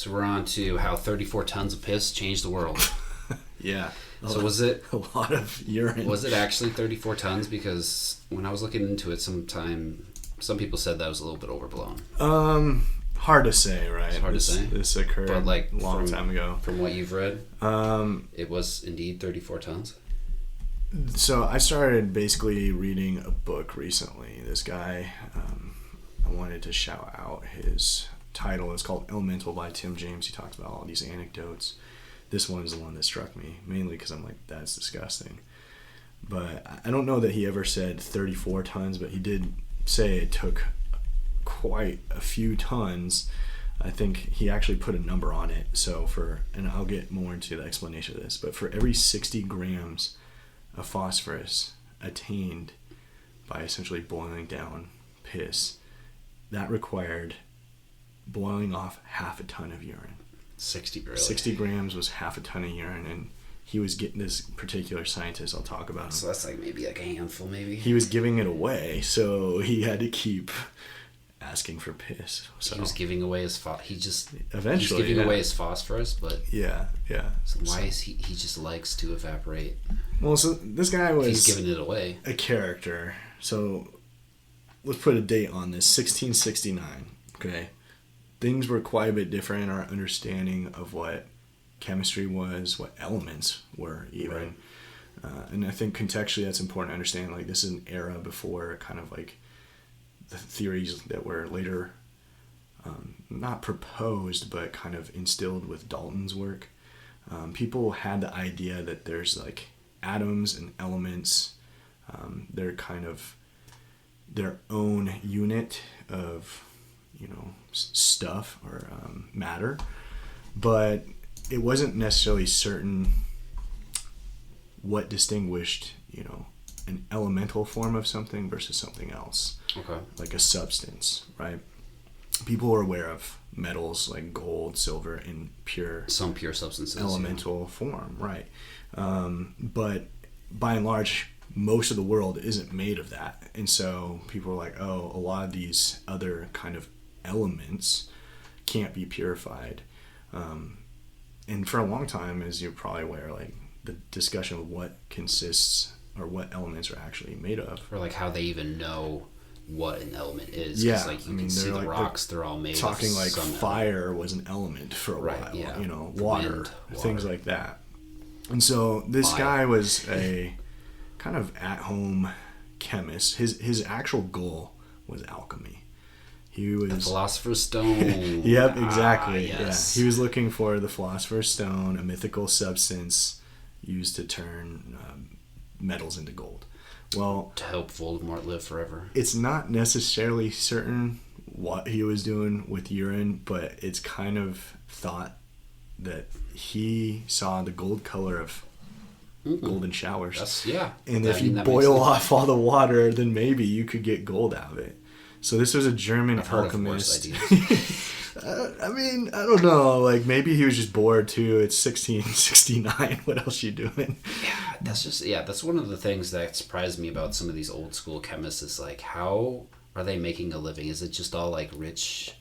So we're on to how 34 tons of piss changed the world. Yeah. So was it a lot of urine? Was it actually 34 tons? Because when I was looking into it some people said that was a little bit overblown. Hard to say, right? It's hard to say. This occurred but like a long time ago. From what you've read, it was indeed 34 tons. So I started basically reading a book recently. This guy, I wanted to shout out his title. It's called Elemental by Tim James. He talks about all these anecdotes. This one is the one that struck me, mainly because I'm like, that's disgusting. But I don't know that he ever said 34 tons, but he did say it took quite a few tons. I think he actually put a number on it. So and I'll get more into the explanation of this, but for every 60 grams of phosphorus attained by essentially boiling down piss, that required boiling off half a ton of urine. 60 really? 60 grams was half a ton of urine, and he was getting this particular scientist, I'll talk about him. So that's like maybe like a handful, maybe? He was giving it away, so he had to keep asking for piss. So he was giving away his eventually he's giving away his phosphorus, but yeah. So why is he just likes to evaporate? Well, so this guy was he's giving it away. A character. So let's put a date on this. 1669. Okay. Things were quite a bit different in our understanding of what chemistry was, what elements were even. Right. And I think contextually that's important to understand. Like, this is an era before kind of like the theories that were later not proposed, but kind of instilled with Dalton's work. People had the idea that there's like atoms and elements. They're kind of their own unit of stuff or matter, but it wasn't necessarily certain what distinguished an elemental form of something versus something else. Okay. Like a substance, right? People were aware of metals like gold, silver in some pure substances, elemental form, right? But by and large, most of the world isn't made of that, and so people are like, oh, a lot of these other kind of elements can't be purified. And for a long time, as you're probably aware, like the discussion of what consists or what elements are actually made of, or like how they even know what an element is. Yeah, like you can see the rocks; they're all made. Talking of like fire element. Was an element for a while. Yeah. Water, things like that. And so this guy was a kind of at-home chemist. His actual goal was alchemy. He was the philosopher's stone. Yep, exactly. Yes. Yeah, he was looking for the philosopher's stone, a mythical substance used to turn metals into gold. Well, to help Voldemort live forever. It's not necessarily certain what he was doing with urine, but it's kind of thought that he saw the gold color of golden showers. And if you boil off all the water, then maybe you could get gold out of it. So this was a German alchemist. I mean, I don't know. Like, maybe he was just bored too. It's 1669. What else you doing? Yeah, that's one of the things that surprised me about some of these old school chemists is like, how are they making a living? Is it just all like rich?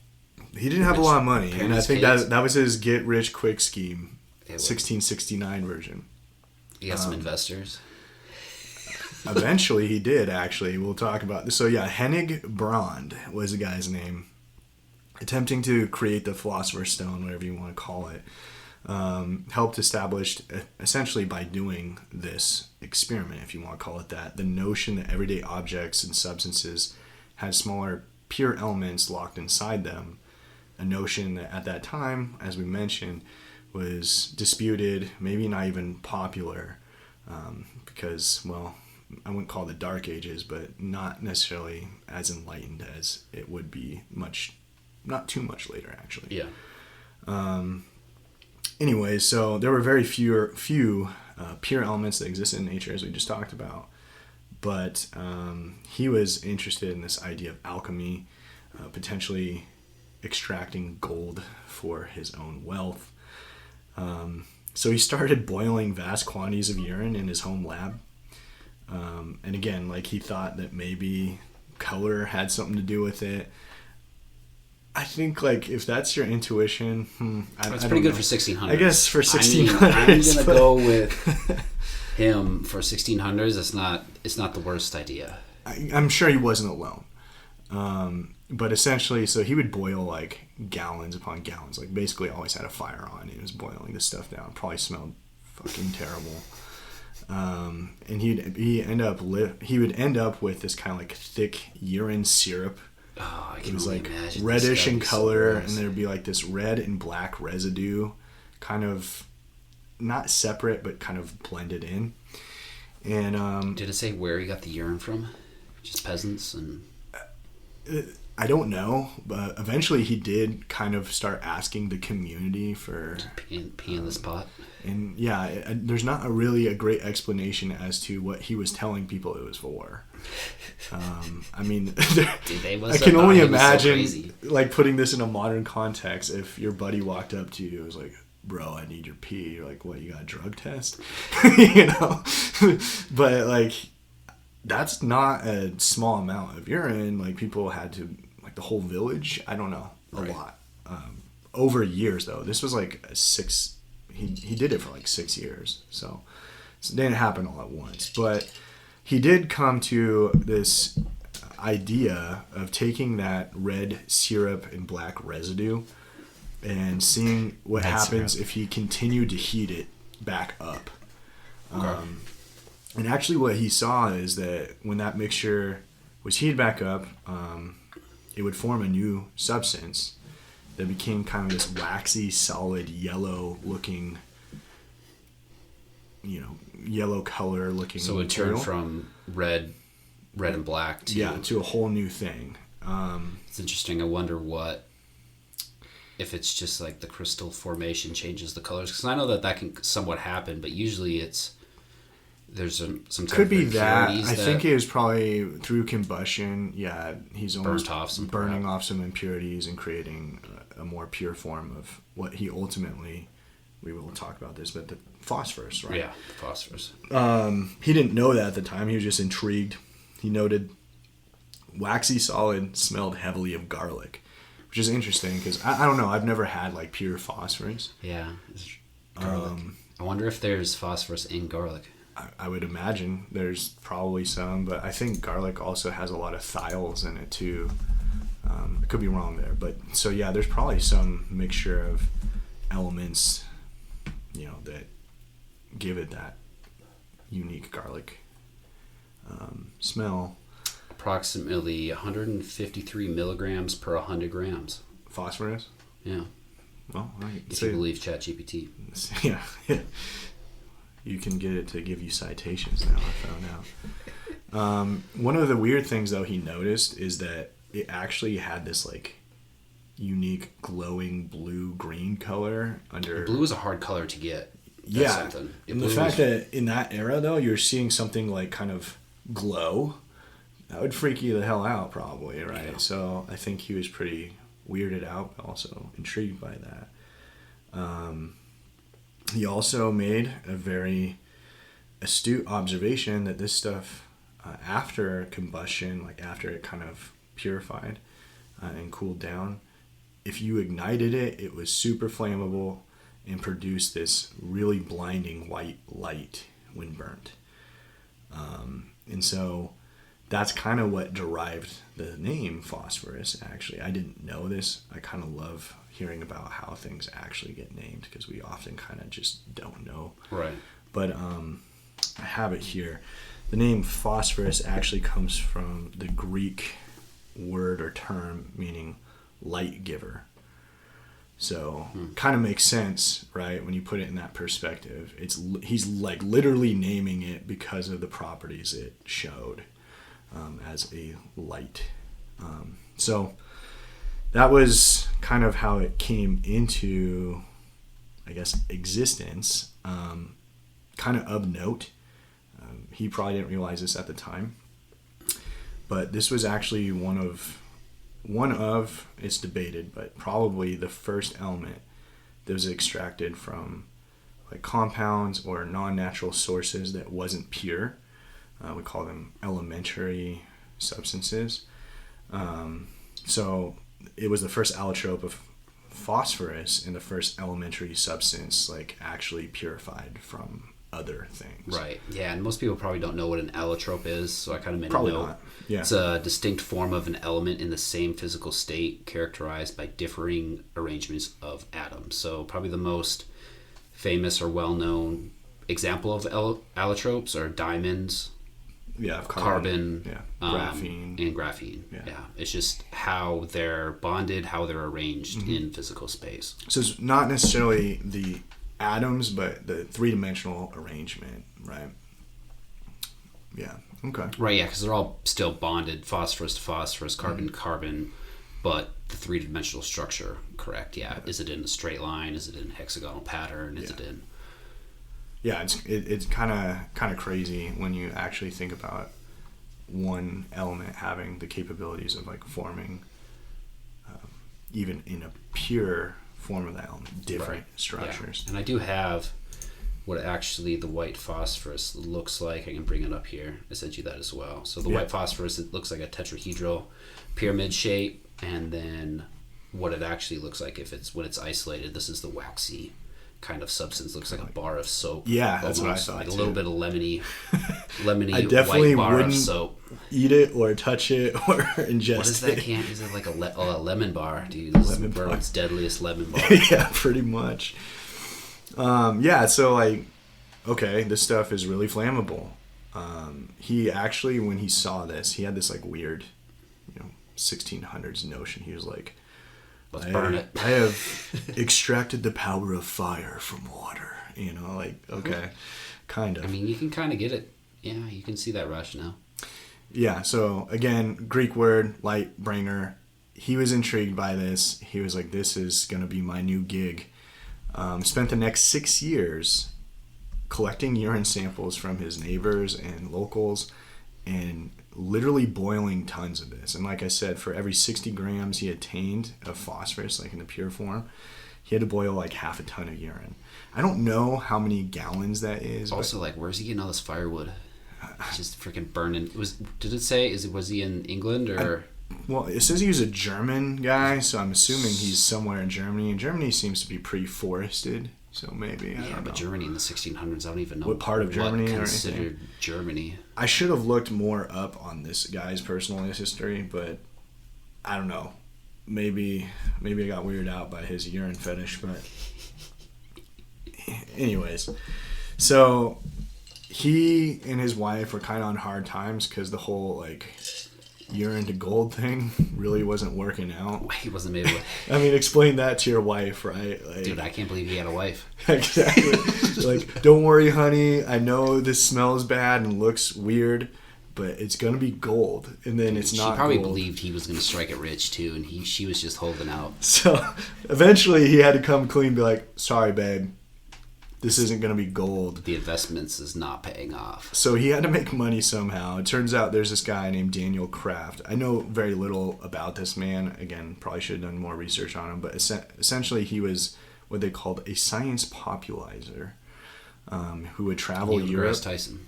He didn't have a lot of money, and I think that was his get rich quick scheme. 1669 version. He got some investors. Eventually, he did. Actually, we'll talk about this. So yeah, Hennig Brand was the guy's name. Attempting to create the philosopher's stone, whatever you want to call it, helped establish, essentially by doing this experiment, if you want to call it that, the notion that everyday objects and substances had smaller pure elements locked inside them. A notion that at that time, as we mentioned, was disputed, maybe not even popular, because, well, I wouldn't call it the Dark Ages, but not necessarily as enlightened as it would be not too much later, actually. Yeah. Anyways, so there were very few pure elements that existed in nature, as we just talked about. But he was interested in this idea of alchemy, potentially extracting gold for his own wealth. So he started boiling vast quantities of urine in his home lab. And again, like, he thought that maybe color had something to do with it. I think like if that's your intuition, It's pretty good for 1600s. I guess for 1600s. I'm gonna go with him for 1600s. It's not the worst idea. I'm sure he wasn't alone. But essentially, so he would boil like gallons upon gallons. Like basically, always had a fire on. He was boiling this stuff down. Probably smelled fucking terrible. And he would end up with this kind of like thick urine syrup. Oh, I can It was only like imagine. reddish in color, so and there'd be like this red and black residue, kind of not separate but kind of blended in. And did it say where he got the urine from? Just peasants and. I don't know, but eventually he did kind of start asking the community for pee in this pot. And yeah, there's not really a great explanation as to what he was telling people it was for. I mean, I can only imagine like putting this in a modern context. If your buddy walked up to you and was like, "Bro, I need your pee," you're like, "What? You got a drug test?" You know. But like, that's not a small amount of urine. Like people had to, like the whole village. I don't know, a lot. Over years though. This was like he did it for like 6 years, so it didn't happen all at once. But he did come to this idea of taking that red syrup and black residue and seeing what happens if he continued to heat it back up. Okay. And actually what he saw is that when that mixture was heated back up, it would form a new substance that became kind of this waxy, solid, yellow looking, yellow color looking So it material. turned from red and black to a whole new thing. It's interesting. I wonder if it's just like the crystal formation changes the colors, because I know that can somewhat happen, but usually there's some type Could of be that. impurities I think it was probably through combustion. Yeah, he's almost burning off some impurities and creating a more pure form of what he ultimately, we will talk about this, but the phosphorus, right? Yeah, phosphorus. He didn't know that at the time. He was just intrigued. He noted waxy solid smelled heavily of garlic, which is interesting because I don't know. I've never had like pure phosphorus. Yeah, garlic. I wonder if there's phosphorus in garlic. I would imagine there's probably some, but I think garlic also has a lot of thiols in it too. I could be wrong there, but so yeah, there's probably some mixture of elements, that give it that unique garlic smell. Approximately 153 milligrams per 100 grams. Phosphorus? Yeah. Well, if you believe ChatGPT. Yeah. You can get it to give you citations now, I found out. One of the weird things, though, he noticed is that it actually had this, like, unique glowing blue-green color under... Blue is a hard color to get. Yeah. And the fact that in that era, though, you're seeing something, like, kind of glow, that would freak you the hell out, probably, right? Yeah. So I think he was pretty weirded out, but also intrigued by that. He also made a very astute observation that this stuff, after combustion, like after it kind of purified and cooled down, if you ignited it, it was super flammable and produced this really blinding white light when burnt. And so that's kind of what derived the name phosphorus, actually. I didn't know this. I kind of love hearing about how things actually get named because we often kind of just don't know. Right. But I have it here. The name phosphorus actually comes from the Greek word or term meaning light giver. So kind of makes sense, right? When you put it in that perspective, he's like literally naming it because of the properties it showed as a light. So that was kind of how it came into, I guess, existence. Kind of note. He probably didn't realize this at the time, but this was actually one of it's debated, but probably the first element that was extracted from like compounds or non-natural sources that wasn't pure. We call them elementary substances. So it was the first allotrope of phosphorus and the first elementary substance like actually purified from other things. Right. Yeah, and most people probably don't know what an allotrope is, so I kind of made Probably a note. not. Yeah. It's a distinct form of an element in the same physical state, characterized by differing arrangements of atoms. So probably the most famous or well-known example of allotropes are diamonds, Yeah, carbon, graphene, and graphene. Yeah, it's just how they're bonded, how they're arranged in physical space. So it's not necessarily the atoms, but the three-dimensional arrangement, right? Yeah. Okay. Right. Yeah, because they're all still bonded, phosphorus to phosphorus, carbon to carbon, but the three-dimensional structure, correct? Yeah. Is it in a straight line? Is it in hexagonal pattern? Is it in? Yeah, it's kind of crazy when you actually think about one element having the capabilities of like forming, even in a pure form of that element, different structures. Yeah. And I do have what actually the white phosphorus looks like. I can bring it up here. I sent you that as well. So the white phosphorus, it looks like a tetrahedral pyramid shape, and then what it actually looks like when it's isolated, this is the waxy kind of substance. Looks like a bar of soap. Yeah, that's what I thought. Like a little bit of lemony I definitely white bar wouldn't of soap. Eat it or touch it or ingest What is that it. can? Is it like a lemon bar, dude? This is the world's deadliest lemon bar. Yeah, pretty much. Yeah, so like, okay, this stuff is really flammable. He actually, when he saw this, he had this like weird, 1600s notion. He was like, Let's burn it. I have extracted the power of fire from water. Like, okay, kind of. I mean, you can kind of get it. Yeah, you can see that rationale. Yeah, so again, Greek word, light bringer. He was intrigued by this. He was like, this is going to be my new gig. Spent the next 6 years collecting urine samples from his neighbors and locals and literally boiling tons of this. And like I said, for every 60 grams he attained of phosphorus, like in the pure form, he had to boil like half a ton of urine. I don't know how many gallons that is. Also, like, where's he getting all this firewood? Just freaking burning. Did it say? Was he in England or? Well, it says he was a German guy, so I'm assuming he's somewhere in Germany. And Germany seems to be pretty forested, so maybe. I don't know. But Germany in the 1600s, I don't even know what part of Germany or considered Germany. I should have looked more up on this guy's personal history, but I don't know. Maybe I got weirded out by his urine fetish, but anyways. So he and his wife were kind of on hard times because the whole like urine to gold thing really wasn't working out. He wasn't able to. I mean, explain that to your wife, right? Like, dude, I can't believe he had a wife. Exactly. Like, don't worry, honey. I know this smells bad and looks weird, but it's gonna be gold. And then it's not. She probably gold. believed he was gonna strike it rich too, and she was just holding out. So eventually, he had to come clean, and be like, "Sorry, babe. This isn't going to be gold. The investments is not paying off." So he had to make money somehow. It turns out there's this guy named Daniel Kraft. I know very little about this man. Again, probably should have done more research on him. But essentially, he was what they called a science popularizer, who would travel Neil Europe. deGrasse Tyson.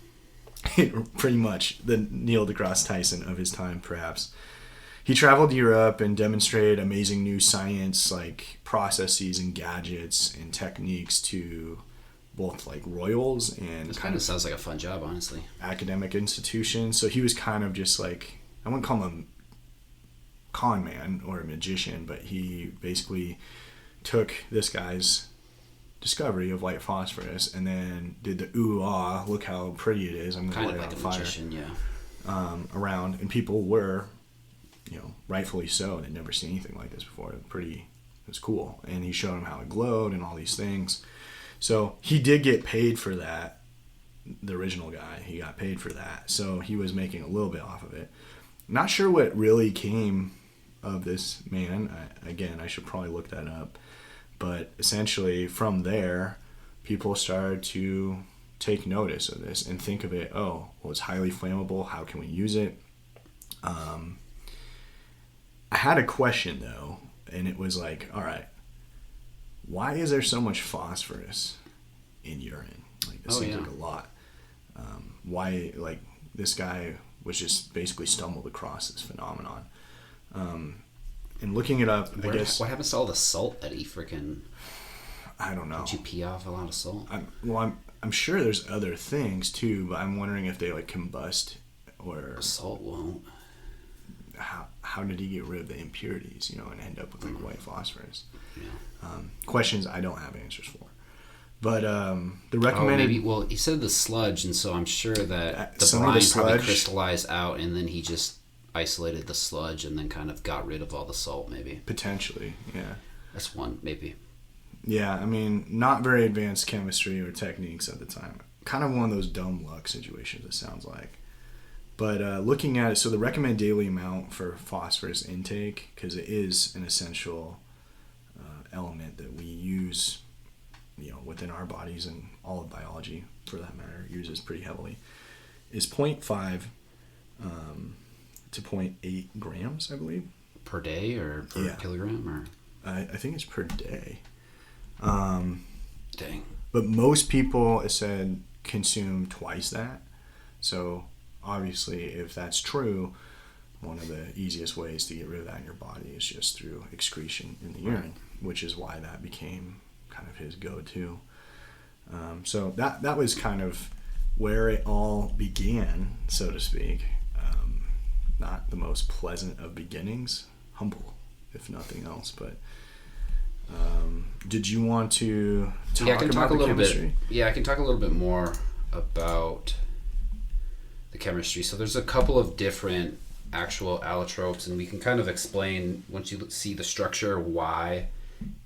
Pretty much the Neil deGrasse Tyson of his time, perhaps. He traveled Europe and demonstrated amazing new science, like processes and gadgets and techniques to both like royals and This kind of sounds like a fun job, honestly. academic institutions. So he was kind of just like, I wouldn't call him a con man or a magician, but he basically took this guy's discovery of white phosphorus and then did the ooh-ah, look how pretty it is, I'm going to light like on a fire magician, yeah. around. And people were, rightfully so. They'd never seen anything like this before. It was cool. And he showed them how it glowed and all these things. So he did get paid for that. The original guy, he got paid for that. So he was making a little bit off of it. Not sure what really came of this man. I should probably look that up. But essentially from there, people started to take notice of this and think of it, it's highly flammable. How can we use it? I had a question though, and it was like, all right, why is there so much phosphorus in urine? Like, this seems like a lot. Why, like, this guy was just basically stumbled across this phenomenon. And looking it up, I guess... What happens to all the salt that he freaking... I don't know. Did you pee off a lot of salt? I'm sure there's other things too, but I'm wondering if they like combust or... Salt won't. How did he get rid of the impurities, and end up with like white phosphorus? Yeah. Questions I don't have answers for. But the recommended... he said the sludge, and so I'm sure that the some of brine the probably sludge, crystallized out, and then he just isolated the sludge and then kind of got rid of all the salt, maybe. Potentially, yeah. That's one, maybe. Yeah, I mean, not very advanced chemistry or techniques at the time. Kind of one of those dumb luck situations, it sounds like. But looking at it, so the recommended daily amount for phosphorus intake, because it is an essential element that we use, within our bodies, and all of biology, for that matter, uses pretty heavily, is 0.5 to 0.8 grams, I believe. Per day or per kilogram? Or I think it's per day. Dang. But most people, it said, consume twice that. So obviously, if that's true, one of the easiest ways to get rid of that in your body is just through excretion in the urine, which is why that became kind of his go-to. So that was kind of where it all began, so to speak. Not the most pleasant of beginnings, humble, if nothing else. But did you want to talk about the chemistry? I can talk a little bit more about the chemistry. So there's a couple of different actual allotropes, and we can kind of explain, once you see the structure, why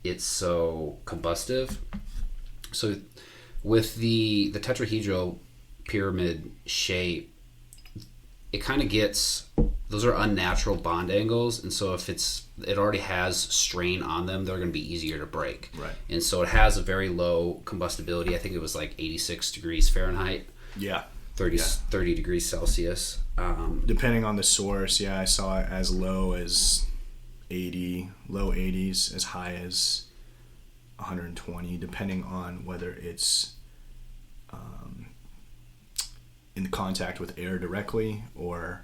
it's so combustive. So with the tetrahedral pyramid shape, it kind of gets, those are unnatural bond angles, and so if it already has strain on them, they're going to be easier to break. Right. And so it has a very low combustibility. I think it was like 86 degrees Fahrenheit. Yeah. 30 degrees Celsius. Depending on the source, I saw it as low as 80, low 80s, as high as 120, depending on whether it's in contact with air directly or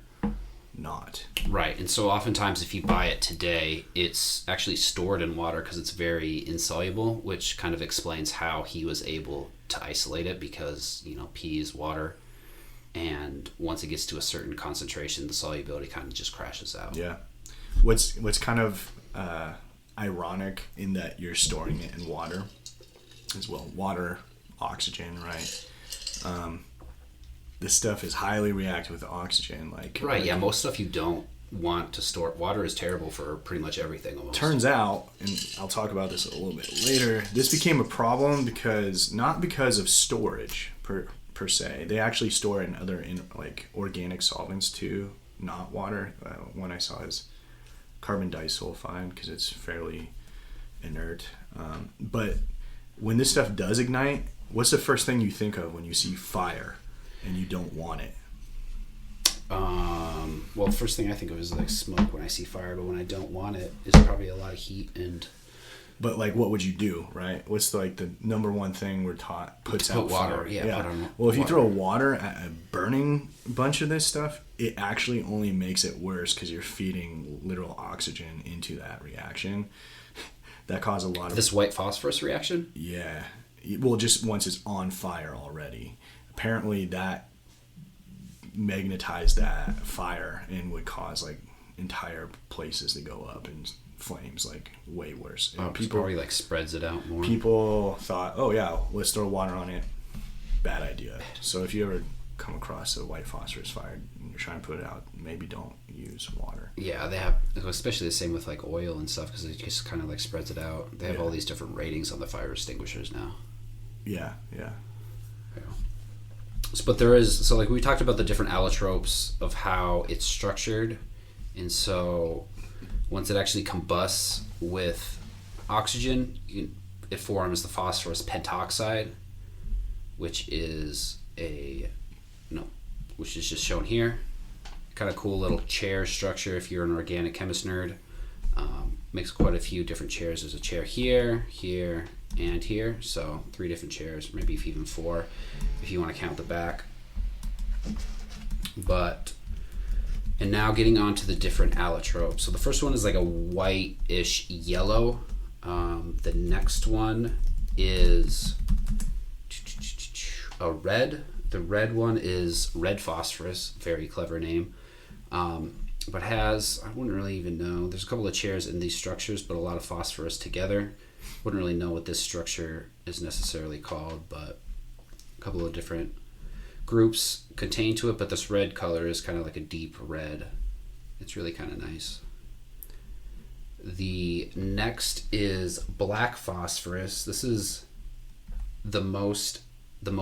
not. Right, and so oftentimes if you buy it today, it's actually stored in water because it's very insoluble, which kind of explains how he was able to isolate it, because pee is water, and once it gets to a certain concentration, the solubility kind of just crashes out. Yeah. What's kind of ironic in that you're storing it in water as well. Water, oxygen, right? This stuff is highly reactive with oxygen. Most stuff you don't want to store. Water is terrible for pretty much everything almost. Turns out, and I'll talk about this a little bit later, this became a problem not because of storage per se. They actually store it in other organic solvents too, not water. One I saw is carbon disulfide because it's fairly inert. But when this stuff does ignite, what's the first thing you think of when you see fire and you don't want it? Well, first thing I think of is like smoke when I see fire, but when I don't want it, it's probably a lot of heat and... But what would you do, right? What's the number one thing we're taught? Puts out water. fire. Yeah. Well, if you throw water at a burning bunch of this stuff, it actually only makes it worse because you're feeding literal oxygen into that reaction. That caused a lot of... This white phosphorus reaction? Yeah. Well, just once it's on fire already. Apparently that magnetized that fire and would cause entire places to go up in flames, way worse. And people probably spreads it out more. People thought, oh yeah, let's throw water on it. Bad idea. So if you ever come across a white phosphorus fire and you're trying to put it out, maybe don't use water. Yeah, they have, especially the same with oil and stuff, because it just kind of spreads it out. They have all these different ratings on the fire extinguishers now. Yeah. But there is, we talked about the different allotropes of how it's structured, and so once it actually combusts with oxygen, it forms the phosphorus pentoxide, which is just shown here. Kind of cool little chair structure if you're an organic chemist nerd. Makes quite a few different chairs. There's a chair here, and here, so 3 different chairs, maybe even 4 if you want to count the back. But And now getting on to the different allotropes. So the first one is like a white-ish yellow. The next one is a red. The red one is red phosphorus. Very clever name. But has, I wouldn't really even know. There's a couple of chairs in these structures, but a lot of phosphorus together. Wouldn't really know what this structure is necessarily called, but a couple of different groups contain to it, but this red color is kind of like a deep red. It's really kind of nice. The next is black phosphorus. This is the most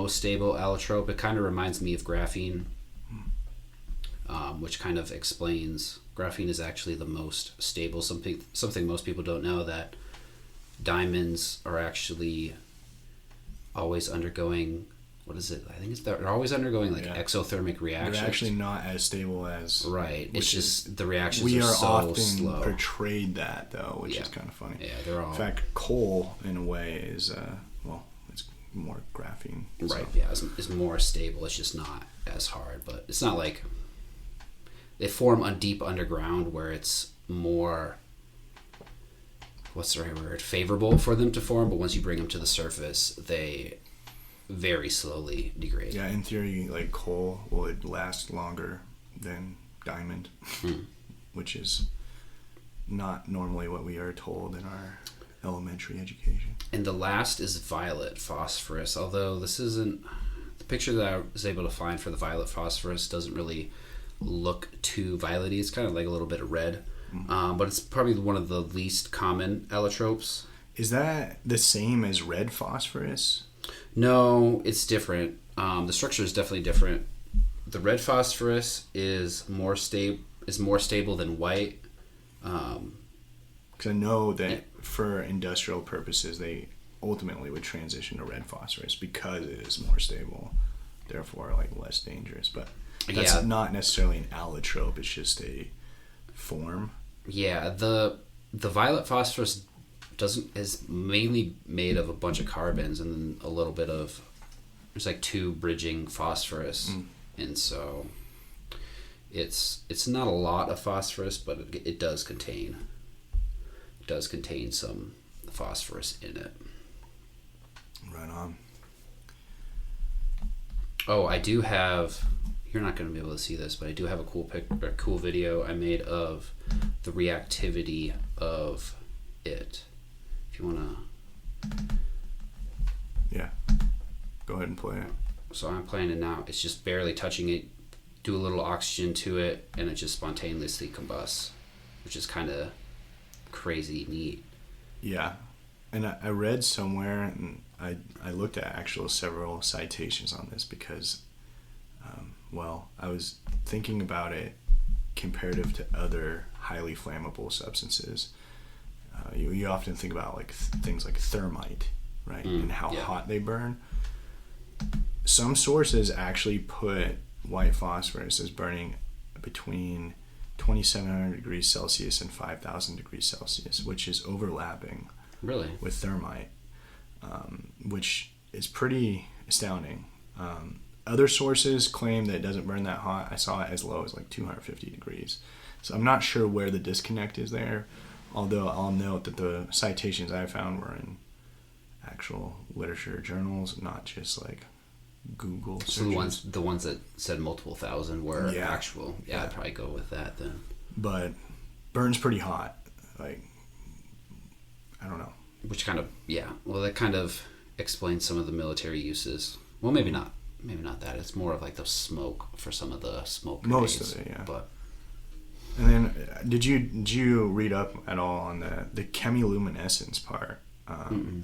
stable allotrope. It kind of reminds me of graphene, which kind of explains graphene is actually the most stable. Something most people don't know, that diamonds are actually always undergoing, what is it? I think they're always undergoing exothermic reactions. They're actually not as stable as... Right. It's just the reactions we are so often slow. Portrayed that, though, which is kind of funny. Yeah, they're all... In fact, coal, in a way, is, it's more graphene. Right, yeah. It's more stable. It's just not as hard. But it's not like... They form deep underground where it's more... What's the right word? Favorable for them to form, but once you bring them to the surface, they... very slowly degrade. Yeah, in theory, like coal would last longer than diamond, which is not normally what we are told in our elementary education. And the last is violet phosphorus, although this isn't... The picture that I was able to find for the violet phosphorus doesn't really look too violet-y. It's kind of like a little bit of red, but it's probably one of the least common allotropes. Is that the same as red phosphorus? No, it's different. The structure is definitely different. The red phosphorus is more stable than white. Because I know that for industrial purposes, they ultimately would transition to red phosphorus because it is more stable, therefore like less dangerous. But that's not necessarily an allotrope. It's just a form. Yeah, the violet phosphorus is mainly made of a bunch of carbons and then a little bit of, there's like two bridging phosphorus, and so it's not a lot of phosphorus, but it does contain some phosphorus in it. Right on. Oh, I do have, you're not going to be able to see this, but I do have a cool video I made of the reactivity of it. If you want to... Yeah. Go ahead and play it. So I'm playing it now. It's just barely touching it. Do a little oxygen to it, and it just spontaneously combusts, which is kind of crazy neat. Yeah. And I read somewhere, and I looked at several citations on this because, I was thinking about it comparative to other highly flammable substances. You often think about like things like thermite, right? And how hot they burn. Some sources actually put white phosphorus as burning between 2,700 degrees Celsius and 5,000 degrees Celsius, which is overlapping with thermite, which is pretty astounding. Other sources claim that it doesn't burn that hot. I saw it as low as like 250 degrees. So I'm not sure where the disconnect is there, although I'll note that the citations I found were in actual literature journals, not just like Google searches. So the ones that said multiple thousand were actual. Yeah, I'd probably go with that then. But burns pretty hot. Like, I don't know. Which kind of, that kind of explains some of the military uses. Well, maybe not. Maybe not that. It's more of like the smoke for some of the smoke grenades. Most of it, yeah. But, and then, did you read up at all on the chemiluminescence part?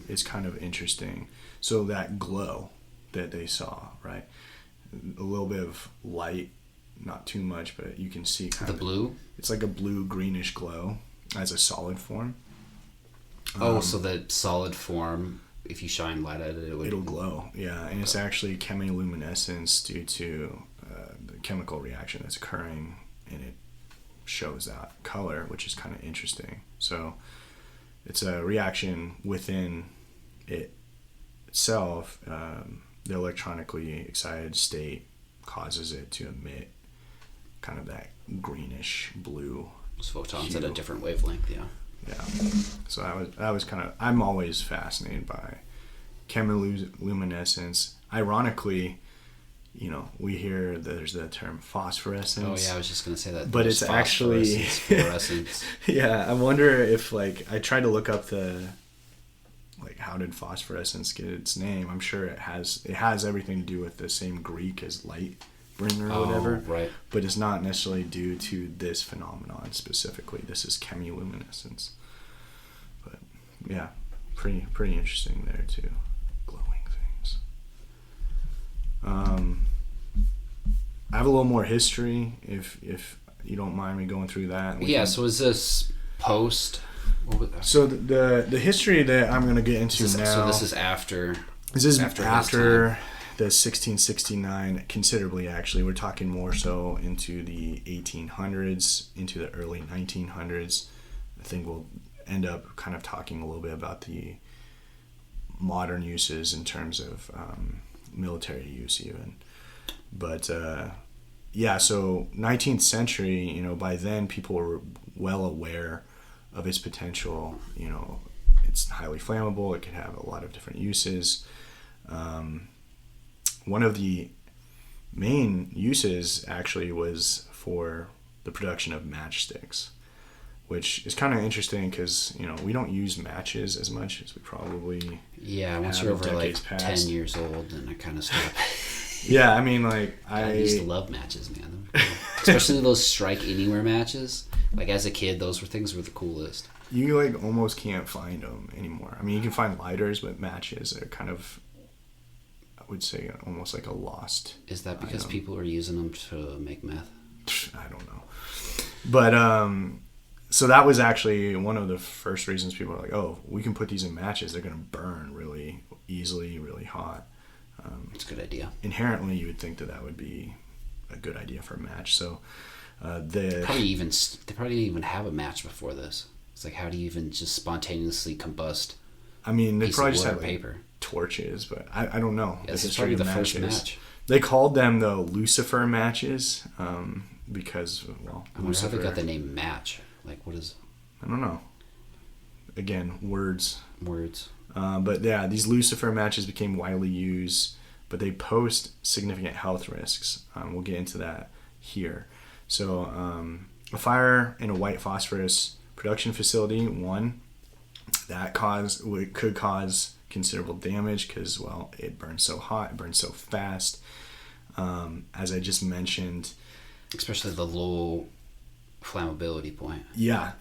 Is kind of interesting. So that glow that they saw, right? A little bit of light, not too much, but you can see kind of the blue. It's like a blue greenish glow as a solid form. So the solid form, if you shine light at it, it'll glow. Yeah, and it's actually chemiluminescence due to the chemical reaction that's occurring, and it shows that color, which is kind of interesting. So it's a reaction within it itself. The electronically excited state causes it to emit kind of that greenish blue. Those photons hue. at a different wavelength, yeah. Yeah. So that was kind of, I'm always fascinated by chemiluminescence. Ironically, we hear there's the term phosphorescence. Oh yeah, I was just gonna say that. But it's actually fluorescence. Yeah, I wonder if I tried to look up how did phosphorescence get its name? I'm sure it has everything to do with the same Greek as light bringer or whatever. Right. But it's not necessarily due to this phenomenon specifically. This is chemiluminescence. But yeah, pretty interesting there too. Glowing things. I have a little more history if you don't mind me going through that. Yeah, so is this post? So the history that I'm going to get into now. So this is after. This is after the 1669, considerably actually. We're talking more so into the 1800s, into the early 1900s. I think we'll end up kind of talking a little bit about the modern uses in terms of military use even. But yeah, so 19th century, by then people were well aware of its potential. It's highly flammable. It could have a lot of different uses. One of the main uses actually was for the production of matchsticks, which is kind of interesting because we don't use matches as much as we probably once you're over like 10 years old, and I kind of stop. Yeah, I mean, I used to love matches, man. Especially those strike anywhere matches. As a kid, those things were the coolest. You almost can't find them anymore. I mean, you can find lighters, but matches are kind of, I would say, almost like a lost. Is that because people are using them to make meth? I don't know. But so that was actually one of the first reasons people were like, oh, we can put these in matches. They're going to burn really easily, really hot. It's a good idea. Inherently, you would think that would be a good idea for a match. So they probably didn't even have a match before this. It's how do you even just spontaneously combust? I mean, they probably just had paper torches, but I don't know. Yeah, this is probably the first match. They called them the Lucifer matches because, I wonder how they got the name match. What is? I don't know. Again, words. But yeah, these Lucifer matches became widely used, but they pose significant health risks. We'll get into that here. So a fire in a white phosphorus production facility, that could cause considerable damage because, it burns so hot, it burns so fast. As I just mentioned. Especially the low flammability point. Yeah,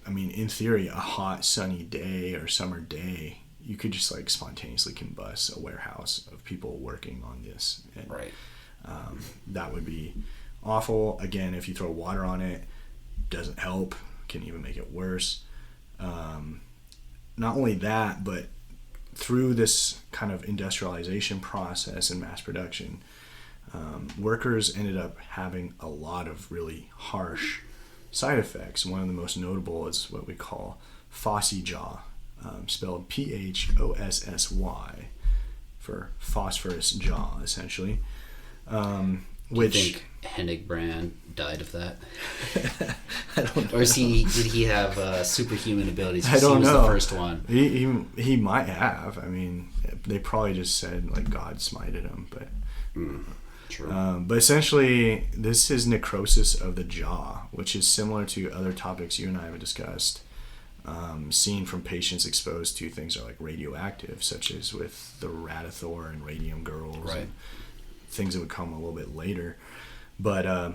I mean, in theory, a hot, sunny day or summer day, you could just spontaneously combust a warehouse of people working on this. And, right. That would be awful. Again, if you throw water on it, doesn't help. Can even make it worse. Not only that, but through this kind of industrialization process and mass production, workers ended up having a lot of really harsh side effects. One of the most notable is what we call phossy jaw, spelled PHOSSY, for phosphorus jaw, essentially. Do you think Hennig Brand died of that? I don't know. Or did he have superhuman abilities? I don't know. He was the first one. He might have. I mean, they probably just said God smited him, but. True. But essentially, this is necrosis of the jaw, which is similar to other topics you and I have discussed, seen from patients exposed to things that are radioactive, such as with the Radithor and radium girls, right, and things that would come a little bit later. But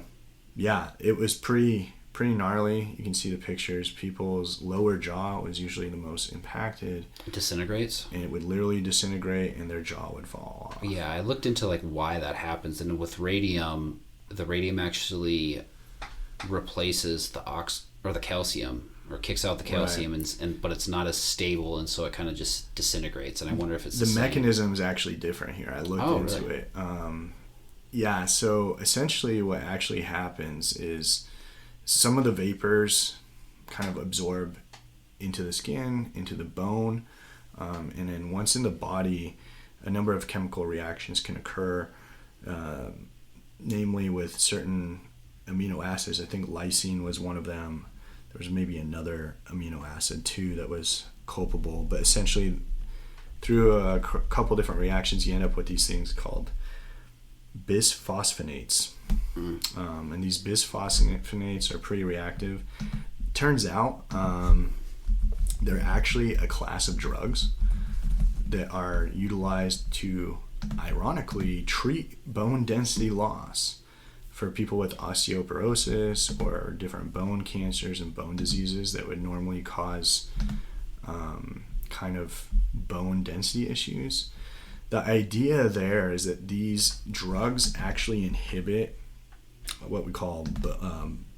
yeah, it was pretty gnarly. You can see the pictures. People's lower jaw was usually the most impacted. It disintegrates? And it would literally disintegrate and their jaw would fall off. Yeah, I looked into why that happens, and with radium, the radium actually replaces the calcium, or kicks out the calcium, right, but it's not as stable, and so it kind of just disintegrates. And I wonder if it's the mechanism is actually different here. I looked into really? it. Yeah, so essentially what actually happens is some of the vapors kind of absorb into the skin, into the bone, and then once in the body, a number of chemical reactions can occur. namely with certain amino acids. I think lysine was one of them. There was maybe another amino acid too that was culpable, but essentially through a couple different reactions you end up with these things called bisphosphonates. And these bisphosphonates are pretty reactive. Turns out they're actually a class of drugs that are utilized to ironically treat bone density loss for people with osteoporosis or different bone cancers and bone diseases that would normally cause kind of bone density issues. The idea there is that these drugs actually inhibit what we call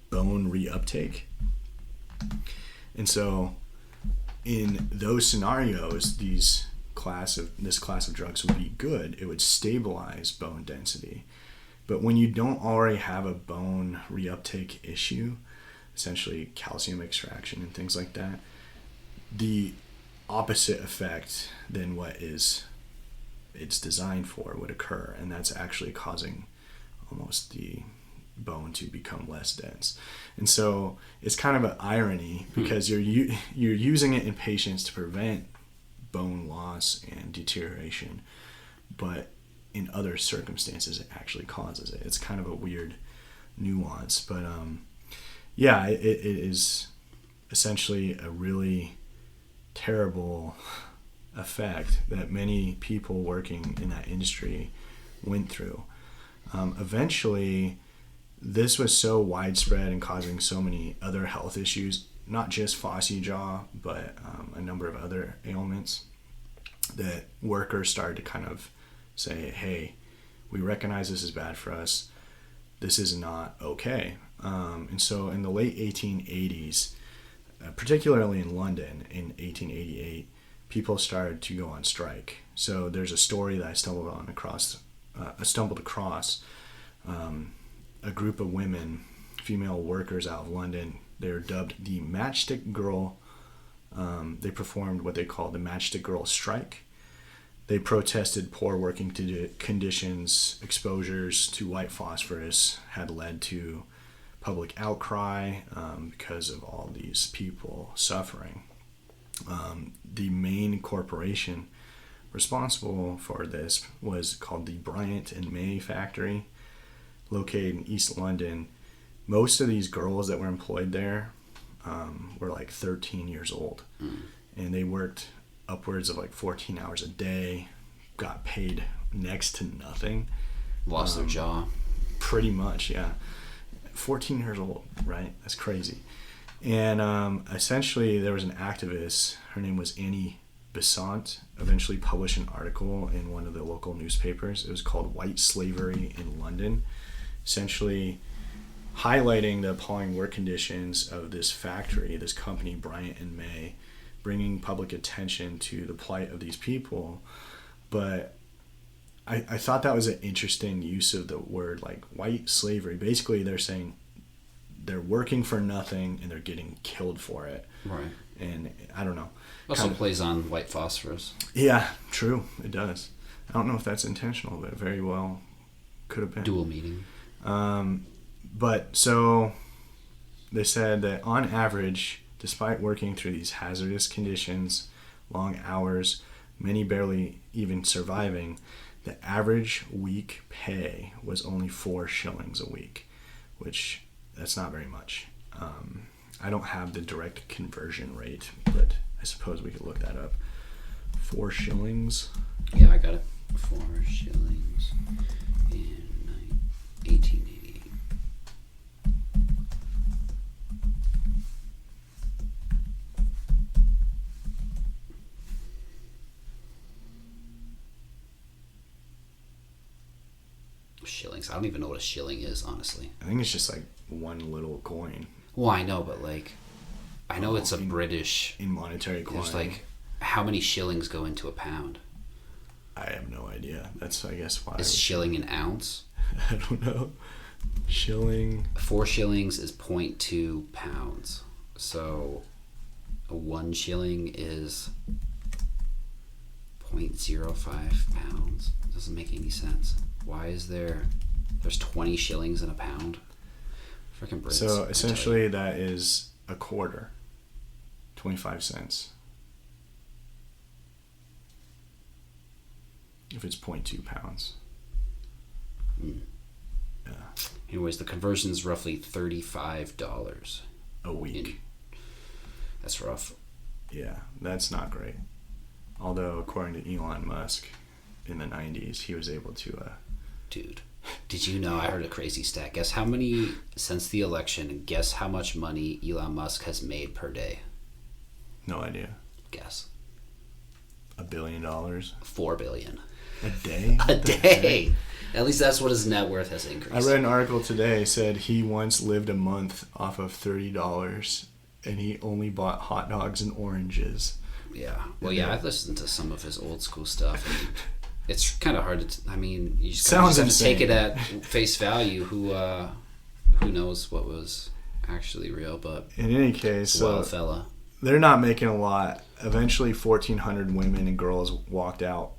bone reuptake. And so in those scenarios, this class of drugs would be good. It would stabilize bone density. But when you don't already have a bone reuptake issue, essentially calcium extraction and things like that, the opposite effect than what it's designed for would occur, and that's actually causing almost the bone to become less dense. And so it's kind of an irony because you're using it in patients to prevent bone loss and deterioration, but in other circumstances it actually causes it. It's kind of a weird nuance, but it is essentially a really terrible effect that many people working in that industry went through. Eventually, this was so widespread and causing so many other health issues, not just phossy jaw, but a number of other ailments, that workers started to kind of say, hey, we recognize this is bad for us. This is not okay. And so in the late 1880s, particularly in London in 1888, people started to go on strike. So there's a story that I stumbled across. A group of women, female workers out of London. They're dubbed the Matchstick Girl. They performed what they call the Matchstick Girl strike. They protested poor working conditions. Exposures to white phosphorus had led to public outcry because of all these people suffering. The main corporation responsible for this was called the Bryant and May factory, located in East London. Most of these girls that were employed there were like 13 years old, and they worked upwards of like 14 hours a day, got paid next to nothing. Lost their jaw. Pretty much, yeah. 14 years old, right? That's crazy. And essentially there was an activist, her name was Annie Besant, eventually published an article in one of the local newspapers. It was called White Slavery in London, essentially highlighting the appalling work conditions of this factory, this company, Bryant and May, bringing public attention to the plight of these people. But I thought that was an interesting use of the word, like white slavery. Basically, they're saying they're working for nothing and they're getting killed for it. Right. And I don't know. Also plays on white phosphorus. Yeah, true. It does. I don't know if that's intentional, but it very well could have been. Dual meaning. But so they said that on average, despite working through these hazardous conditions, long hours, many barely even surviving, the average week pay was only 4 shillings a week, which that's not very much. I don't have the direct conversion rate, but I suppose we could look that up. 4 shillings. Yeah, I got it. 4 shillings in 1888. Shillings. I don't even know what a shilling is, honestly. I think it's just like one little coin. Well, I know, but like, I know it's a British... In monetary coin. There's like, how many shillings go into a pound? I have no idea. That's, I guess, why... Is shilling an ounce? I don't know. Shilling... 4 shillings is 0.2 pounds. So, a 1 shilling is 0.05 pounds. Doesn't make any sense. Why is there There's 20 shillings in a pound. Freaking Brits. So essentially that is a quarter. 25 cents. If it's 0.2 pounds. Mm. Yeah. Anyways, the conversion is roughly $35 a week. That's rough. Yeah, that's not great. Although, according to Elon Musk, in the 90s, he was able to... Dude, did you know, I heard a crazy stat. Guess how many, since the election, and guess how much money Elon Musk has made per day? No idea. Guess. $1 billion? $4 billion. A day? A day! At least that's what his net worth has increased. I read an article today, said he once lived a month off of $30, and he only bought hot dogs and oranges. Yeah. Well, yeah, I've listened to some of his old school stuff, and it's kind of hard to... you just have to take it at face value. Who knows what was actually real, but... In any case, wild fella. They're not making a lot. Eventually, 1,400 women and girls walked out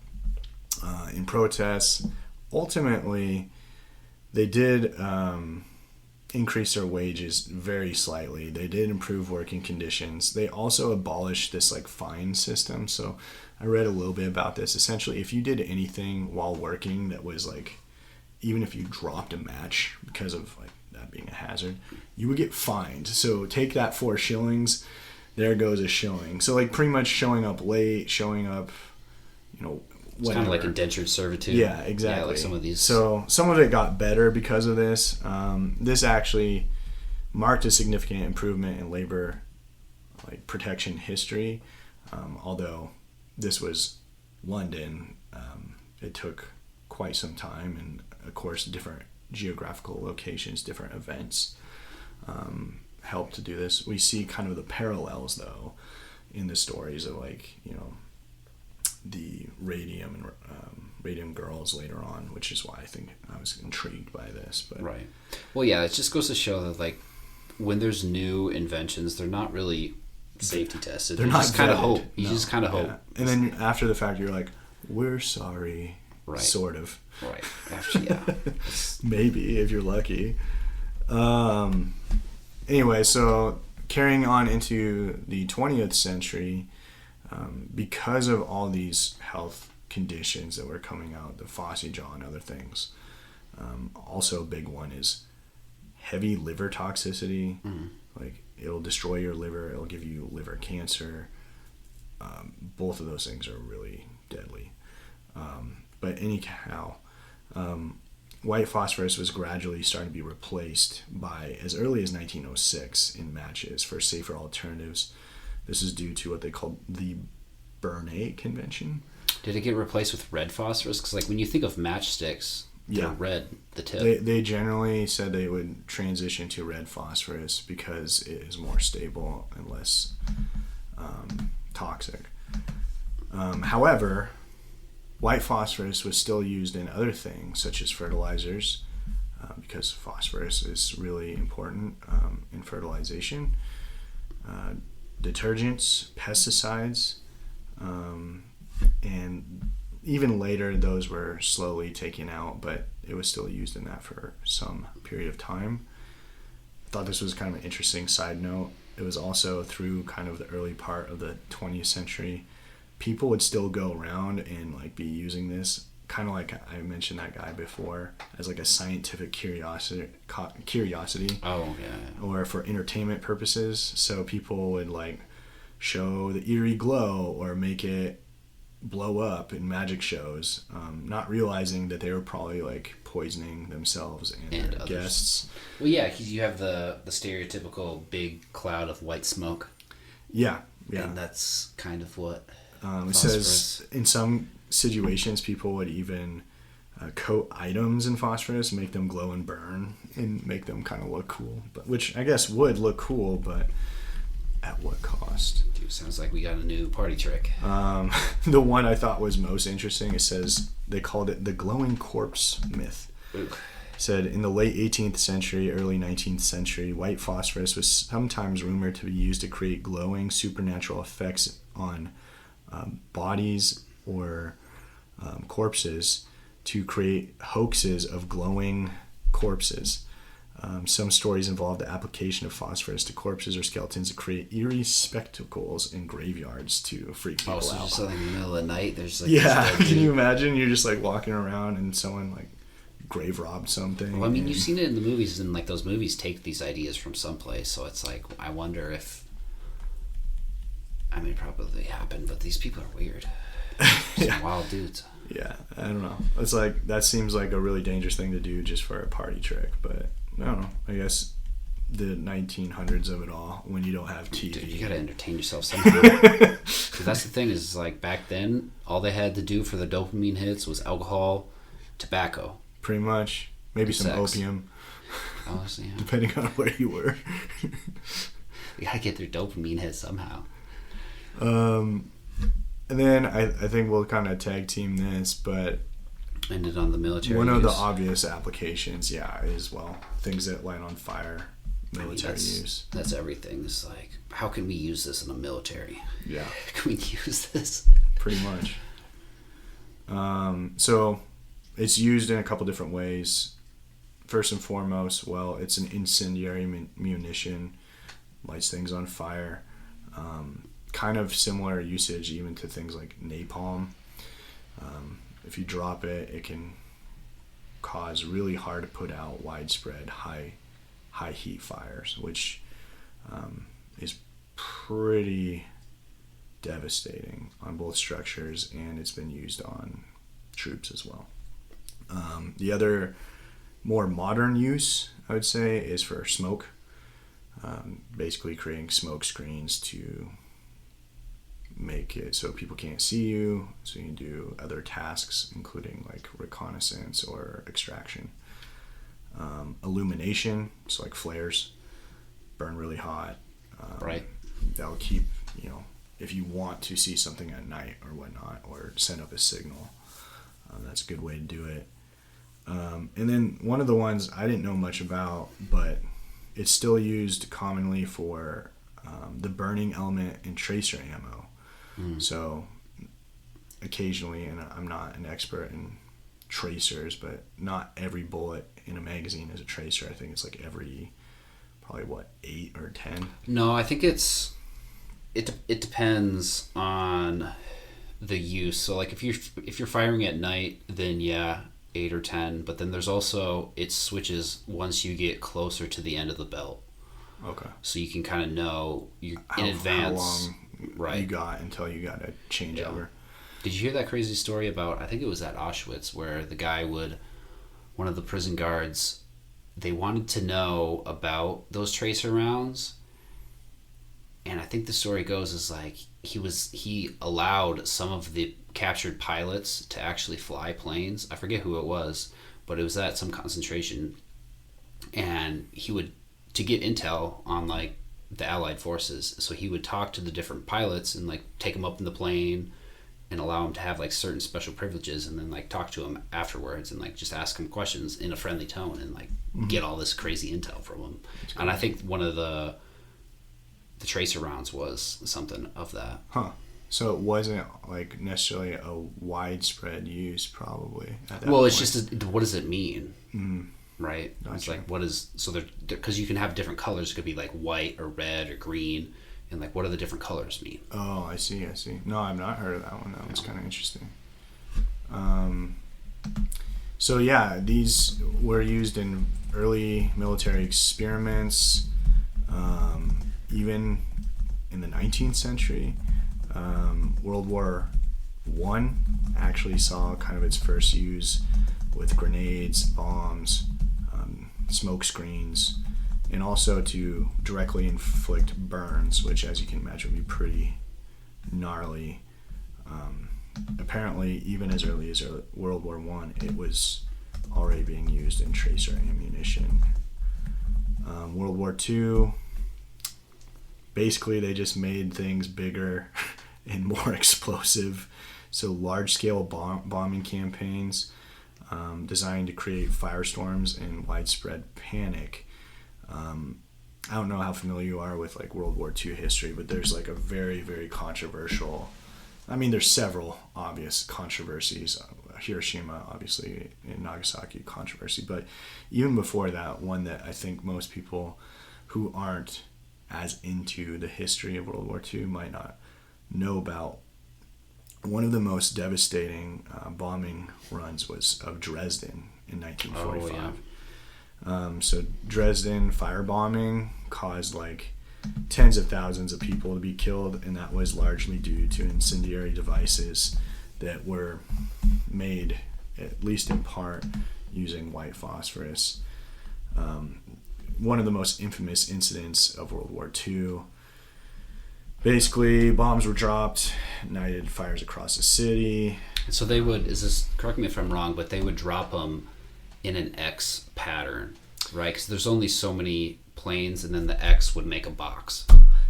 in protests. Ultimately, they did increase their wages very slightly. They did improve working conditions. They also abolished this fine system. So I read a little bit about this. Essentially, if you did anything while working that was even if you dropped a match because of that being a hazard, you would get fined. So take that 4 shillings, there goes a shilling. So pretty much showing up late, showing up, It's kind of like indentured servitude. Yeah, exactly. Yeah, like some of these. So some of it got better because of this. This actually marked a significant improvement in labor protection history. Although this was London, it took quite some time, and of course different geographical locations, different events helped to do this. We see kind of the parallels though in the stories of the radium girls later on, which is why I think I was intrigued by this. But right. Well, yeah, it just goes to show that when there's new inventions, they're not really safety tested. They're not just kind of hope. You just kind of hope. And then after the fact, you're like, we're sorry. Right. Sort of. Right. Actually, yeah. Maybe if you're lucky. Anyway, so carrying on into the 20th century. Because of all these health conditions that were coming out, the Fossey jaw and other things. Also a big one is heavy liver toxicity. Mm-hmm. It'll destroy your liver, it'll give you liver cancer. Both of those things are really deadly. But anyhow, white phosphorus was gradually starting to be replaced by as early as 1906 in matches for safer alternatives. This is due to what they called the Bernay Convention. Did it get replaced with red phosphorus? Because when you think of matchsticks, they're red, the tip. They generally said they would transition to red phosphorus because it is more stable and less toxic. However, white phosphorus was still used in other things, such as fertilizers, because phosphorus is really important in fertilization. Detergents, pesticides, and even later those were slowly taken out, but it was still used in that for some period of time. I thought this was kind of an interesting side note. It was also through kind of the early part of the 20th century, people would still go around and be using this, kind of like I mentioned that guy before, as a scientific curiosity. Oh, yeah. Or for entertainment purposes. So people would show the eerie glow or make it blow up in magic shows, not realizing that they were probably poisoning themselves and their guests. Well, yeah, because you have the stereotypical big cloud of white smoke. Yeah. And that's kind of what it says in some situations people would even coat items in phosphorus, make them glow and burn, and make them kind of look cool. But which I guess would look cool, but at what cost? Dude, sounds like we got a new party trick. The one I thought was most interesting, it says they called it the glowing corpse myth. Ooh. Said in the late 18th century, early 19th century, white phosphorus was sometimes rumored to be used to create glowing supernatural effects on bodies or corpses to create hoaxes of glowing corpses. Some stories involve the application of phosphorus to corpses or skeletons to create eerie spectacles in graveyards to freak people out. Just like in the middle of the night, there's like yeah. Can you imagine? You're just like walking around and someone like grave robbed something. Well, I mean, you've seen it in the movies, and like those movies take these ideas from someplace. So it's like, I wonder if. I mean, it probably happened, but these people are weird. Some wild dudes. Yeah, I don't know. It's like that seems like a really dangerous thing to do just for a party trick, but I don't know. I guess the 1900s of it all, when you don't have TV. Dude, you gotta entertain yourself somehow. Because that's the thing is, like, back then, all they had to do for the dopamine hits was alcohol, tobacco. Pretty much. Maybe some sex. opium. Honestly, yeah. Depending on where you were. You gotta get their dopamine hits somehow. And then I think we'll kind of tag team this, but ended on the military one of use. the obvious applications, is, well, things that light on fire, military use. That's everything. It's like, how can we use this in the military? Yeah. Can we use this? Pretty much. So it's used in a couple different ways. First and foremost, well, it's an incendiary munition, lights things on fire. Kind of similar usage even to things like napalm. If you drop it, it can cause really hard to put out widespread high heat fires, which is pretty devastating on both structures, and it's been used on troops as well. The other more modern use, I would say, is for smoke. Basically creating smoke screens to make it so people can't see you, so you can do other tasks, including like reconnaissance or extraction. Illumination, so like flares, burn really hot. Right. That'll keep, if you want to see something at night or whatnot, or send up a signal, that's a good way to do it. And then one of the ones I didn't know much about, but it's still used commonly for the burning element in tracer ammo. So occasionally, and I'm not an expert in tracers, but not every bullet in a magazine is a tracer. I think it's like every probably 8 or 10. No, I think it depends on the use. So like if you're firing at night, then 8 or 10, but then there's also, it switches once you get closer to the end of the belt. Okay. So you can kind of know in advance. How long right. you got until you got to change over. Did you hear that crazy story about, I think it was at Auschwitz, where the guy one of the prison guards, they wanted to know about those tracer rounds, and I think the story goes is like he allowed some of the captured pilots to actually fly planes. I forget who it was, but it was at some concentration, and he would, to get intel on like the Allied forces, so he would talk to the different pilots and like take them up in the plane and allow them to have like certain special privileges, and then like talk to them afterwards and like just ask them questions in a friendly tone and like get all this crazy intel from them. And I think one of the tracer rounds was something of that. So it wasn't like necessarily a widespread use, probably. At that well, point. it's just what does it mean, right? Gotcha. It's like what is so there because you can have different colors. It could be like white or red or green, and like what do the different colors mean? Oh, I see. No, I've not heard of that one. That one's kind of interesting. So these were used in early military experiments, even in the 19th century. World War I actually saw kind of its first use with grenades, bombs, smoke screens, and also to directly inflict burns, which, as you can imagine, would be pretty gnarly. Apparently, even as early as World War I, it was already being used in tracer ammunition. World War II, basically they just made things bigger and more explosive. So large-scale bombing campaigns designed to create firestorms and widespread panic. I don't know how familiar you are with like World War II history, but there's like a very, very controversial, there's several obvious controversies. Hiroshima, obviously, and Nagasaki controversy. But even before that, one that I think most people who aren't as into the history of World War II might not know about. One of the most devastating bombing runs was of Dresden in 1945. Oh, yeah. So Dresden firebombing caused like tens of thousands of people to be killed, and that was largely due to incendiary devices that were made, at least in part, using white phosphorus. One of the most infamous incidents of World War II. Basically, bombs were dropped, ignited fires across the city. So they would, correct me if I'm wrong, but they would drop them in an X pattern, right? Because there's only so many planes, and then the X would make a box.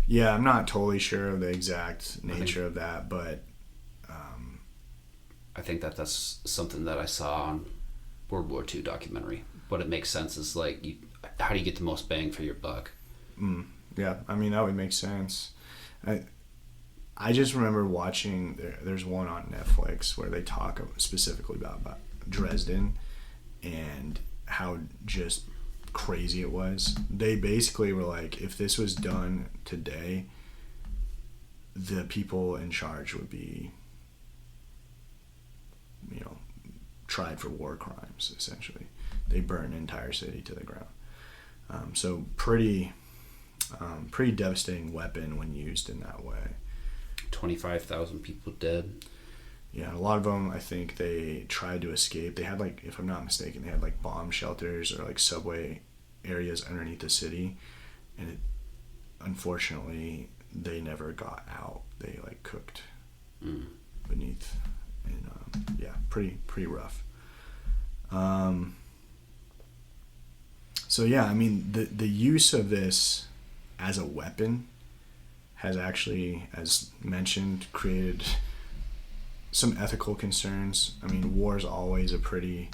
Yeah, I'm not totally sure of the exact nature of that, but I think that's something that I saw on World War II documentary. What it makes sense is like, how do you get the most bang for your buck? Yeah, I mean, that would make sense. I just remember watching, there's one on Netflix where they talk specifically about Dresden and how just crazy it was. They basically were like, if this was done today, the people in charge would be, tried for war crimes, essentially. They burned an entire city to the ground. So pretty devastating weapon when used in that way. 25,000 people dead. Yeah, a lot of them, I think they tried to escape. They had if I'm not mistaken, they had bomb shelters or subway areas underneath the city, and unfortunately they never got out. They cooked beneath, and pretty rough. So yeah, I mean the use of this as a weapon has actually, as mentioned, created some ethical concerns. I mean, war is always a pretty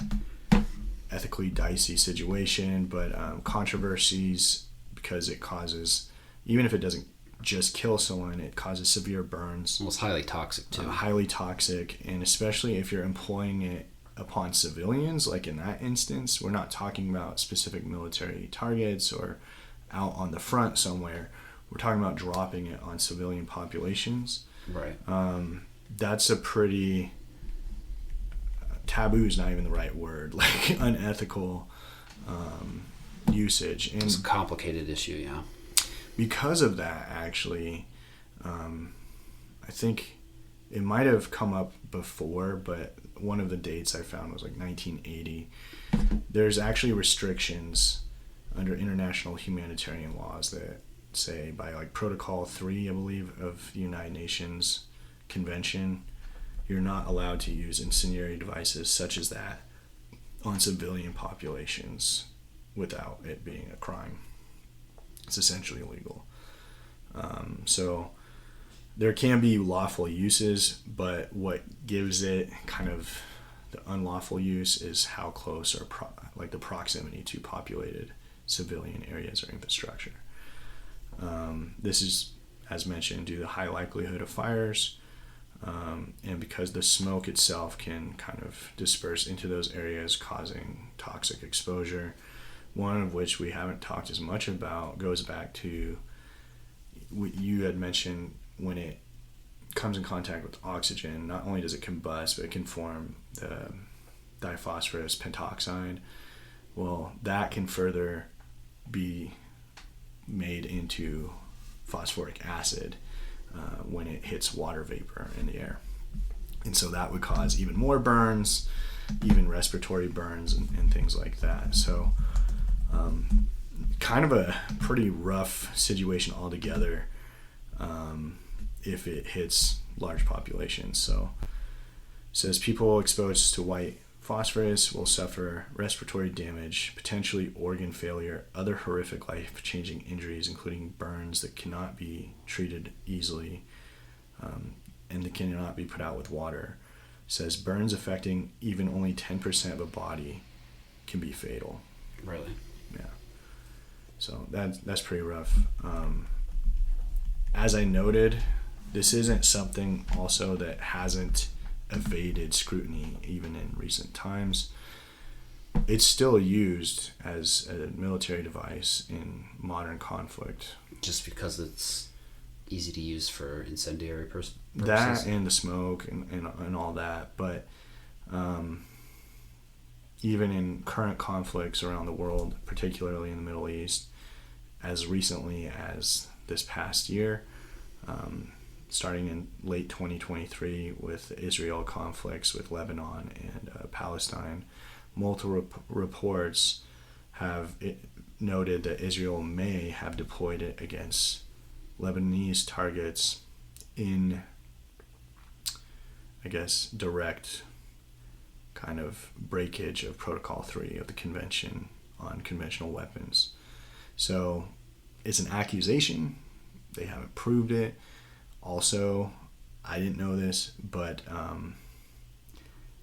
ethically dicey situation, but controversies, because it causes, even if it doesn't just kill someone, it causes severe burns. Well, it's highly toxic too. Highly toxic, and especially if you're employing it upon civilians, like in that instance, we're not talking about specific military targets or out on the front somewhere. We're talking about dropping it on civilian populations. Right. That's a pretty taboo is not even the right word, unethical usage. And it's a complicated issue, yeah. Because of that, actually, I think it might have come up before, but one of the dates I found was 1980. There's actually restrictions under international humanitarian laws that say by Protocol 3, I believe, of the United Nations Convention, you're not allowed to use incendiary devices such as that on civilian populations without it being a crime. It's essentially illegal. So there can be lawful uses, but what gives it kind of the unlawful use is how close or the proximity to populated civilian areas or infrastructure. This is, as mentioned, due to the high likelihood of fires, and because the smoke itself can kind of disperse into those areas, causing toxic exposure. One of which we haven't talked as much about goes back to what you had mentioned. When it comes in contact with oxygen, not only does it combust, but it can form the diphosphorus pentoxide. Well, that can further be made into phosphoric acid when it hits water vapor in the air. And so that would cause even more burns, even respiratory burns and things like that. So kind of a pretty rough situation altogether if it hits large populations. So it says people exposed to white phosphorus will suffer respiratory damage, potentially organ failure, other horrific life-changing injuries, including burns that cannot be treated easily and that cannot be put out with water. It says burns affecting even only 10% of a body can be fatal. Really? Yeah. So that's pretty rough. As I noted, this isn't something also that hasn't evaded scrutiny even in recent times. It's still used as a military device in modern conflict. Just because it's easy to use for incendiary purposes? That and the smoke and all that. But even in current conflicts around the world, particularly in the Middle East, as recently as this past year, starting in late 2023 with Israel conflicts with Lebanon and Palestine, multiple reports have noted that Israel may have deployed it against Lebanese targets in, I guess, direct kind of breakage of Protocol 3 of the Convention on Conventional Weapons. So it's an accusation. They haven't proved it. Also, I didn't know this, but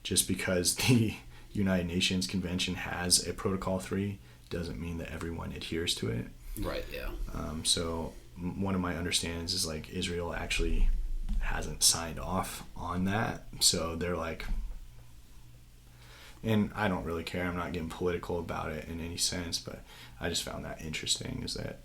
just because the United Nations Convention has a Protocol 3 doesn't mean that everyone adheres to it. Right, yeah. So one of my understandings is like Israel actually hasn't signed off on that. So they're like, and I don't really care. I'm not getting political about it in any sense, but I just found that interesting is that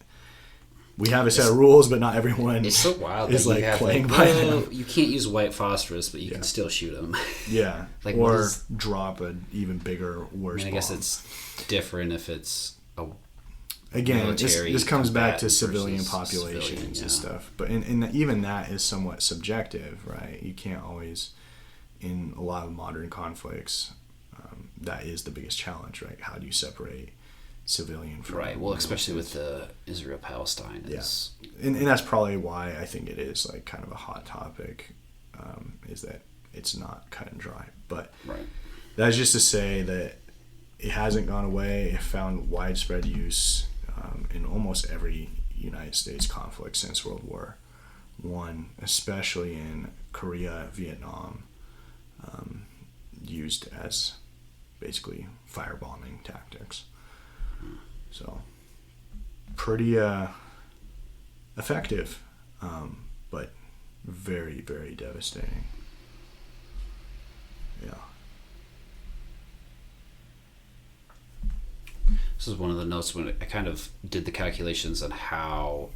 we have a set of rules, but not everyone it's so wild is that you like have playing like, by well, them. you can't use white phosphorus, but you can still shoot them. Yeah. Like, or drop an even bigger, worse I guess bomb. it's different if it's a Again, this comes back to combatant civilian versus populations civilian, and stuff. But in even that is somewhat subjective, right? You can't always, in a lot of modern conflicts, that is the biggest challenge, right? How do you separate civilian from right? Well, especially militant? with the Israel-Palestine. And that's probably why I think it is like kind of a hot topic, is that it's not cut and dry. But right. That's just to say that it hasn't gone away. It found widespread use in almost every United States conflict since World War I, especially in Korea, Vietnam, used as basically firebombing tactics. So pretty effective, but very, very devastating. Yeah. This is one of the notes when I kind of did the calculations on how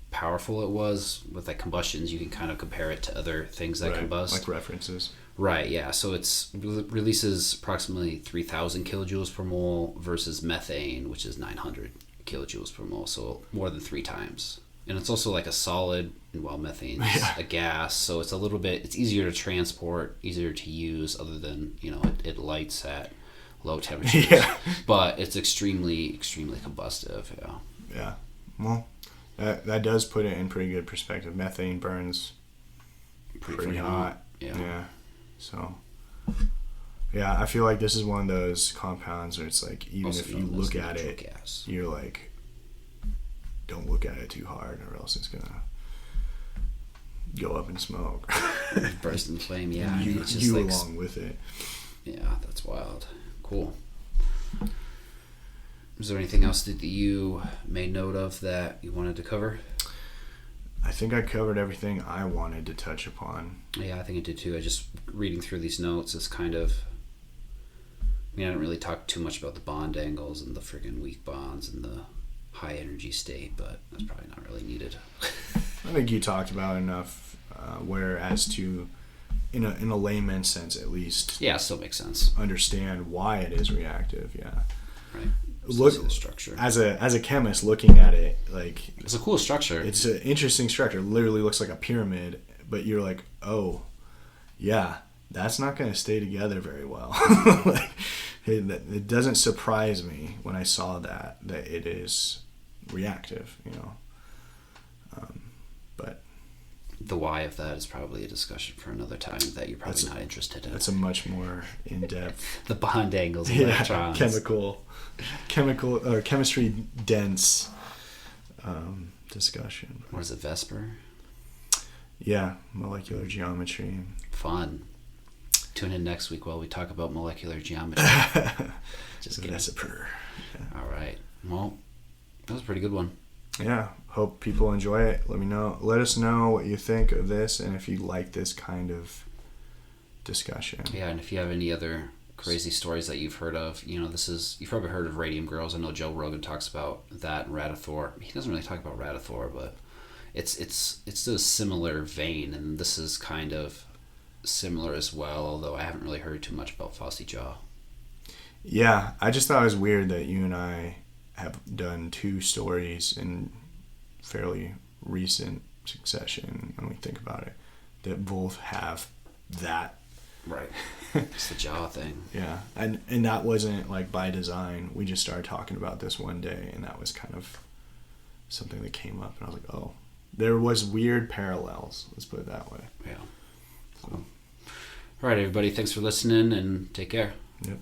powerful it was with like combustions. You can kind of compare it to other things that combust. Like references. Right, yeah. So it's releases approximately 3,000 kilojoules per mole versus methane, which is 900 kilojoules per mole. So more than 3 times. And it's also like a solid, while methane is a gas. So it's a little bit, it's easier to transport, easier to use, other than, it lights at low temperatures. Yeah. But it's extremely, extremely combustive, yeah. Yeah. Well, that does put it in pretty good perspective. Methane burns pretty hot. Yeah. So, yeah, I feel like this is one of those compounds where it's like, even Also if you known as look at natural it, gas. you're like, don't look at it too hard or else it's going to go up in smoke. Burst in flame, yeah. You, it's just you like, along with it. Yeah, that's wild. Cool. Is there anything else that you made note of that you wanted to cover? I think I covered everything I wanted to touch upon. Yeah, I think I did too. I just reading through these notes is kind of, I didn't really talk too much about the bond angles and the friggin' weak bonds and the high energy state, but that's probably not really needed. I think you talked about enough, whereas to, in a layman's sense at least, Yeah, it still makes sense. understand why it is reactive. Yeah. Right. Look, the structure. as a chemist looking at it, like, It's a cool structure. it's an interesting structure. It literally looks like a pyramid, but you're like, oh, yeah, that's not going to stay together very well. Like, it doesn't surprise me when I saw that it is reactive, but the why of that is probably a discussion for another time that you're probably not interested in. that's a much more in-depth The bond angles of electrons. chemistry dense discussion. What is it, Vesper? Yeah, molecular geometry. Fun. Tune in next week while we talk about molecular geometry. Just kidding. Vesper. All right. Well, that was a pretty good one. Yeah, hope people enjoy it. Let us know what you think of this, and if you like this kind of discussion. Yeah, and if you have any other crazy stories that you've heard of, you've probably heard of radium girls. I know Joe Rogan talks about that and Radithor. He doesn't really talk about Radithor, but it's a similar vein, and this is kind of similar as well, although I haven't really heard too much about Fossey Jaw. Yeah, I just thought it was weird that you and I have done 2 stories in fairly recent succession when we think about it, that both have that. Right. It's the jaw thing. Yeah, and that wasn't like by design. We just started talking about this one day, and that was kind of something that came up, and I was like, oh, there was weird parallels. Let's put it that way. Yeah. So. All right, everybody. Thanks for listening, and take care. Yep.